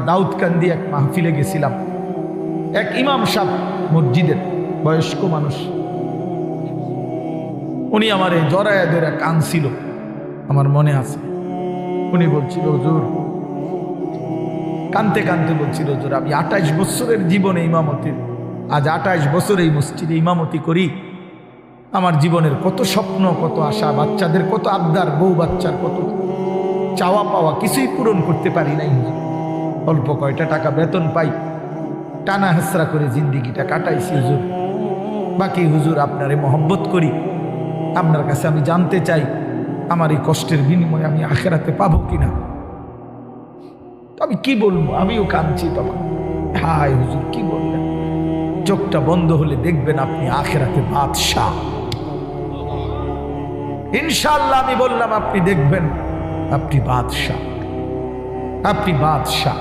দাউদকান্দি এক মাহফিলে গেছিলাম। এক ইমাম সাহেব মসজিদের বয়স্ক মানুষ, উনি আমারে জড়ায়া ধরে কাঁদছিল, আমার মনে আছে। উনি বলছিল, হুজুর, কানতে কানতে বলছিল, হুজুর আমি 28 বছরের জীবনে ইমামতির, আজ 28 বছর এই মসজিদে ইমামতি করি। আমার জীবনের কত স্বপ্ন, কত আশা, বাচ্চাদের কত আবদার, বউ বাচ্চার কত চাওয়া পাওয়া, কিছুই পূরণ করতে পারি নাই। অল্প কয়টা টাকা বেতন পাই, টানা হেসরা করে জিন্দিগিটা কাটাইছি হুজুর। বাকি হুজুর আপনারে মহব্বত করি, আপনার কাছে আমি জানতে চাই আমার এই কষ্টের বিনিময়ে আমি আখেরাতে পাবো কিনা। তো আমি কি বলবো, আমিও কাঁদছি তখন। হায় হুজুর কি বললেন, চোখটা বন্ধ হলে দেখবেন আপনি আখেরাতে বাদশাহ। ইনশাআল্লাহ আমি বললাম, আপনি দেখবেন আপনি বাদশাহ, আপনি বাদশাহ।